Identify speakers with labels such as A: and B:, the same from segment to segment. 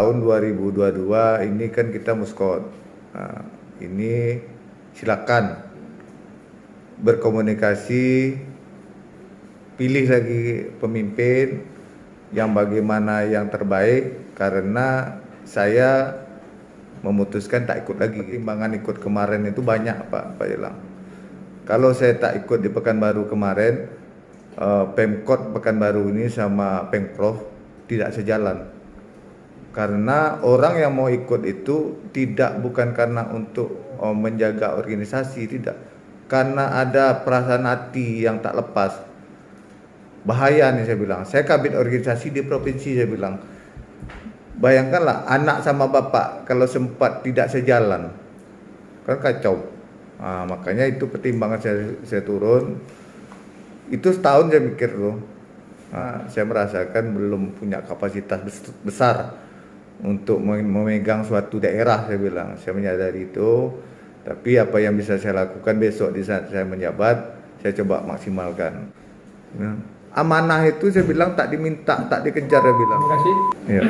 A: tahun 2022 ini kan kita muskot. Nah, ini silakan berkomunikasi, pilih lagi pemimpin yang bagaimana yang terbaik, karena saya memutuskan tak ikut lagi. Timbangan ikut kemarin itu banyak Pak Jelang. Kalau saya tak ikut di Pekanbaru kemarin, Pemkot Pekanbaru ini sama Pemprov tidak sejalan. Karena orang yang mau ikut itu bukan karena untuk menjaga organisasi, tidak. Karena ada perasaan hati yang tak lepas. Bahaya nih saya bilang. Saya kabit organisasi di provinsi, saya bilang. Bayangkanlah anak sama bapak kalau sempat tidak sejalan, kan kacau. Nah, makanya itu pertimbangan saya turun. Itu setahun saya mikir loh. Nah, saya merasakan belum punya kapasitas besar untuk memegang suatu daerah, saya bilang. Saya menyadari itu. Tapi apa yang bisa saya lakukan besok di saat saya menjabat, saya coba maksimalkan. Ya. Amanah itu saya bilang tak diminta, tak dikejar, saya bilang.
B: Terima kasih.
A: Ya.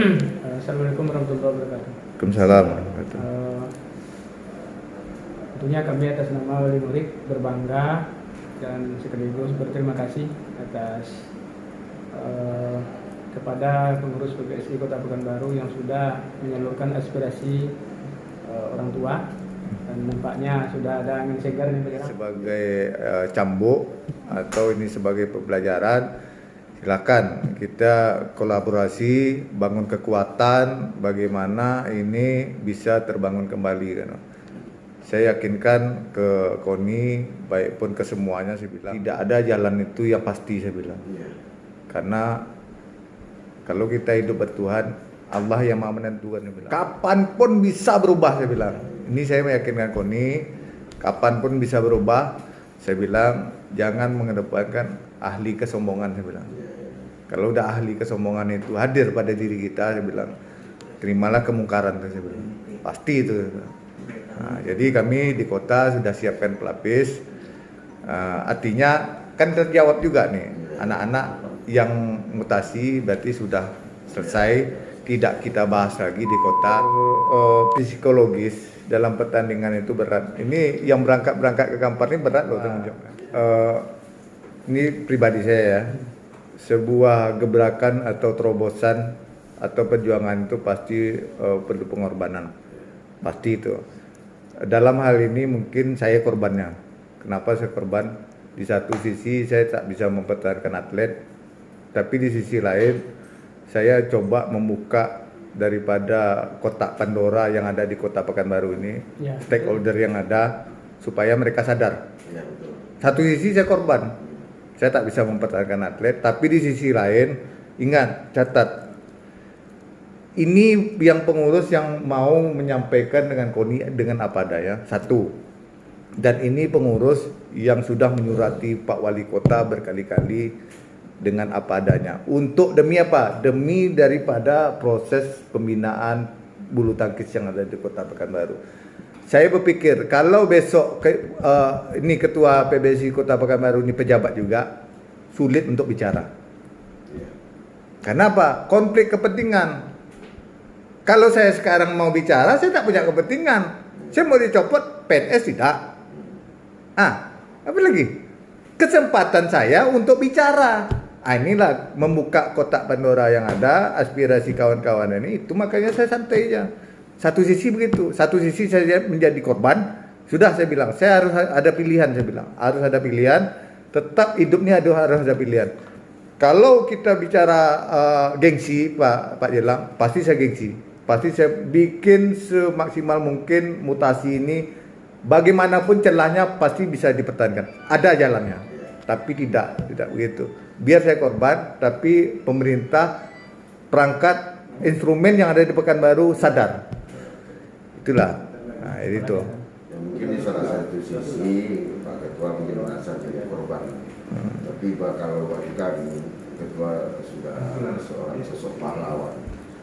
B: Assalamualaikum warahmatullahi wabarakatuh.
A: Waalaikumsalam.
B: Tentunya kami atas nama Wali Murid berbangga dan sekaligus berterima kasih atas kepada pengurus PBSI Kota Pekanbaru yang sudah menyalurkan aspirasi orang tua, dan nampaknya sudah ada angin segar nih Pak.
A: Sebagai cambuk atau ini sebagai pembelajaran, silakan kita kolaborasi, bangun kekuatan bagaimana ini bisa terbangun kembali kan. Saya yakinkan ke KONI, baik pun ke semuanya, saya bilang tidak ada jalan itu yang pasti, saya bilang. Karena kalau kita hidup bertuhan, Allah yang maha menentukan, saya bilang. Kapanpun bisa berubah, saya bilang. Ini saya meyakinkan KONI, kapanpun bisa berubah. Saya bilang jangan mengedepankan ahli kesombongan, saya bilang. Kalau udah ahli kesombongan itu hadir pada diri kita, saya bilang, terimalah kemungkaran, saya bilang. Pasti itu. Nah, jadi kami di kota sudah siapkan pelapis. Artinya kan terjawab juga nih, anak-anak yang mutasi berarti sudah selesai, tidak kita bahas lagi di kota. Psikologis dalam pertandingan itu berat. Ini yang berangkat ke Kampar ini berat loh teman-teman. Ini pribadi saya ya. Sebuah gebrakan atau terobosan atau perjuangan itu pasti perlu pengorbanan. Pasti itu. Dalam hal ini mungkin saya korbannya. Kenapa saya korban? Di satu sisi saya tak bisa mempertahankan atlet, tapi di sisi lain saya coba membuka daripada kotak Pandora yang ada di Kota Pekanbaru ini, stakeholder yang ada, supaya mereka sadar. Satu sisi saya korban, saya tak bisa mempertahankan atlet, tapi di sisi lain, ingat, catat, ini yang pengurus yang mau menyampaikan dengan KONI dengan apa adanya, satu. Dan ini pengurus yang sudah menyurati Pak Wali Kota berkali-kali dengan apa adanya. Untuk demi apa? Demi daripada proses pembinaan bulu tangkis yang ada di Kota Pekanbaru. Saya berpikir kalau besok ini ketua PBSI Kota Pekanbaru ini pejabat juga, sulit untuk bicara. Kenapa? Konflik kepentingan. Kalau saya sekarang mau bicara, saya tak punya kepentingan. Saya mau dicopot, PNS tidak. Apa lagi? Kesempatan saya untuk bicara. Inilah membuka kotak Pandora yang ada, aspirasi kawan-kawan ini, itu makanya saya santai aja. Satu sisi begitu, satu sisi saya menjadi korban. Sudah saya bilang, saya harus ada pilihan, saya bilang. Harus ada pilihan, tetap hidupnya harus ada pilihan. Kalau kita bicara gengsi, Pak Jelang, pasti saya gengsi. Pasti saya bikin semaksimal mungkin mutasi ini, bagaimanapun celahnya pasti bisa dipertahankan. Ada jalannya, tapi tidak begitu. Biar saya korban, tapi pemerintah, perangkat, instrumen yang ada di Pekanbaru sadar. Itulah. Nah, itu.
C: Mungkin di salah satu sisi Pak Ketua mungkin merasa jadi korban. Tapi kalau bagi kami, Ketua sudah seorang sosok pahlawan.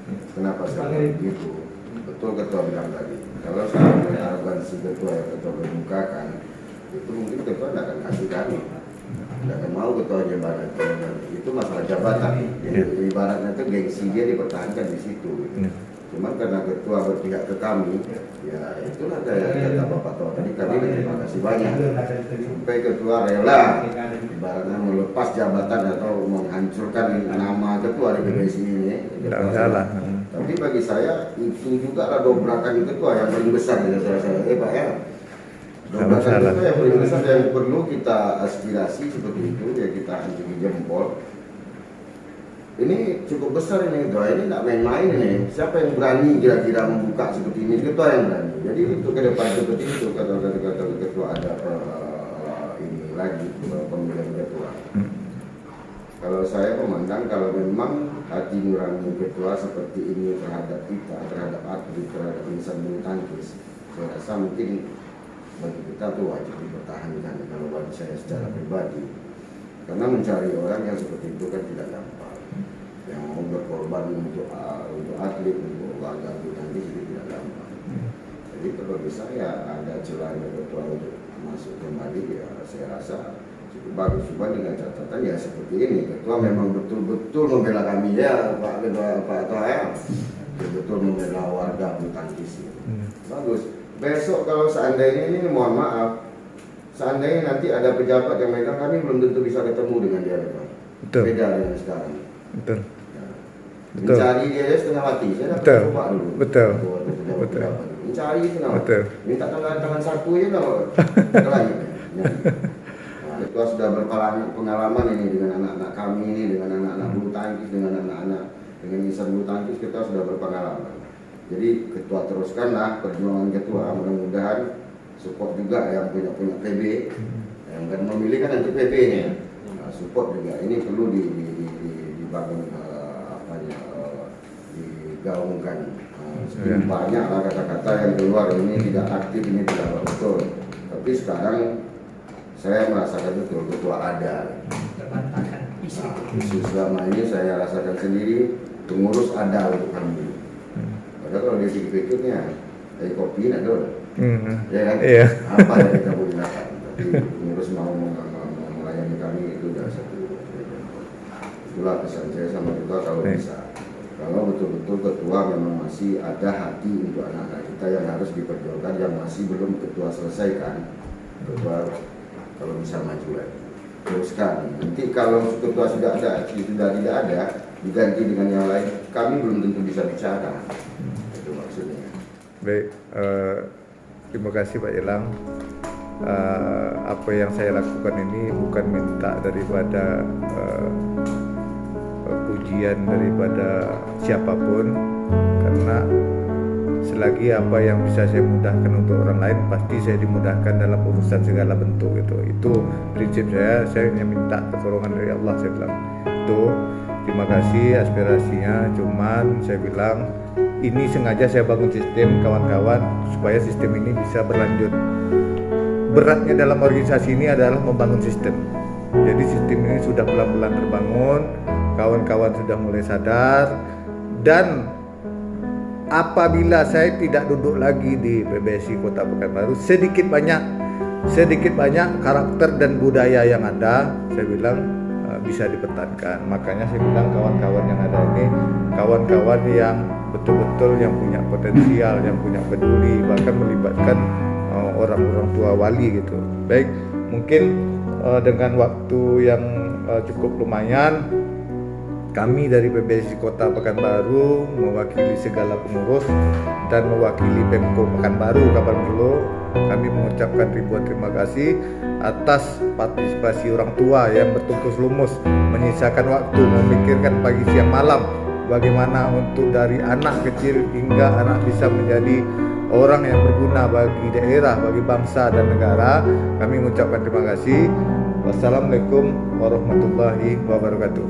C: Kenapa saya bilang begitu? Betul Ketua bilang tadi. Kalau seandainya arogansi Ketua yang Ketua kemukakan, itu mungkin Ketua tidak akan kasih kami. Tidak akan mau Ketua jabatan. Itu masalah jabatan. Jadi ibaratnya itu gengsi dia dipertahankan di situ. Cuman karena ketua berpihak ke kami, ya itulah kata Bapak Tua tadi, kami terima kasih banyak. Sampai ketua rela ibaratnya melepas jabatan atau menghancurkan nama ketua di PBSI ini.
A: Tidak salah.
C: Tapi bagi saya itu juga lah dobrakan ketua yang paling besar dari saya. Pak ya. Dobrakan ketua yang paling besar yang perlu kita aspirasi seperti itu, ya kita acungi jempol. Ini cukup besar ini ketua, ini tidak main-main ini. Siapa yang berani kira-kira membuka seperti ini? Ketua yang berani. Jadi untuk ke depan seperti itu, kata ketua ada ini lagi pemilihan ketua. Kalau saya memandang kalau memang hati nurani ketua seperti ini terhadap kita, terhadap atlet, terhadap insan bulu tangkis, saya rasa mungkin bagi kita tuh wajib dipertahankan. Kalau bagi saya secara pribadi, karena mencari orang yang seperti itu kan tidak gampang, yang mau berkorban untuk atlet, untuk warga bulu tangkis itu tidak gampang. Jadi kalau saya ada celahnya ketua untuk masuk kembali, ya saya rasa cukup bagus. Cuma dengan catatan ya seperti ini, ketua memang betul-betul membela kami ya Pak Tua ya, betul-betul membela warga bulu tangkis itu. Bagus. Besok kalau seandainya ini mohon maaf, seandainya nanti ada pejabat yang megang, kami belum tentu bisa ketemu dengan dia Pak.
A: Betul.
C: Beda dengan sekarang.
A: Betul.
C: Ya.
A: Betul.
C: Mencari dia setengah mati. Saya dapat
A: Betul.
C: coba dulu.
A: Betul.
C: Betul. Mencari setengah mati.
A: Betul.
C: Minta tangan satu aja dong. Kelanya. Ketua sudah berpengalaman ini dengan anak-anak kami ini, dengan anak-anak bulu tangkis, dengan anak-anak dengan insan bulu tangkis, kita sudah berpengalaman. Jadi ketua teruskanlah perjuangan ketua, mudah-mudahan support juga yang punya PB, yang kan memilih kan nanti PB-nya, support juga. Ini perlu dibangun digaungkan. Banyaklah kata-kata yang keluar ini tidak aktif, ini tidak betul. Tapi sekarang saya merasakan betul ketua ada. Isu selama ini saya rasakan sendiri, pengurus ada untuk kami. Padahal kalau dia pikirnya, kopi nak dong, ya kan? Iya. Apa yang kita boleh dapat? Tapi pengurus mau melayani kami itu sudah satu. Itulah pesan saya sama ketua kalau bisa. Kalau betul-betul ketua memang masih ada hati untuk anak-anak kita yang harus diperjuangkan, yang masih belum ketua selesaikan, ketua kalau bisa maju lagi, teruskan. Nanti kalau ketua sudah tidak ada, diganti dengan yang lain, kami belum tentu bisa bicara. Itu maksudnya.
A: Baik, terima kasih Pak Ilham. Apa yang saya lakukan ini bukan minta daripada pujian daripada siapapun, karena selagi apa yang bisa saya mudahkan untuk orang lain, pasti saya dimudahkan dalam urusan segala bentuk gitu. Itu prinsip saya hanya minta pertolongan dari Allah. Saya bilang itu terima kasih aspirasinya, cuman saya bilang ini sengaja saya bangun sistem kawan-kawan supaya sistem ini bisa berlanjut. Beratnya dalam organisasi ini adalah membangun sistem. Jadi sistem ini sudah pelan-pelan terbangun, kawan-kawan sudah mulai sadar, dan apabila saya tidak duduk lagi di PBSI Kota Pekanbaru, sedikit banyak karakter dan budaya yang ada, saya bilang bisa dipertahankan. Makanya saya bilang kawan-kawan yang ada ini kawan-kawan yang betul-betul yang punya potensial, yang punya peduli, bahkan melibatkan orang-orang tua wali gitu. Baik, mungkin dengan waktu yang cukup lumayan, kami dari PBSI Kota Pekanbaru mewakili segala pengurus dan mewakili Pemko Pekanbaru Kapanbelo, kami mengucapkan ribuan terima kasih atas partisipasi orang tua yang bertungkus lumus menyisakan waktu memikirkan pagi siang malam bagaimana untuk dari anak kecil hingga anak bisa menjadi orang yang berguna bagi daerah, bagi bangsa dan negara. Kami mengucapkan terima kasih. Wassalamualaikum warahmatullahi wabarakatuh.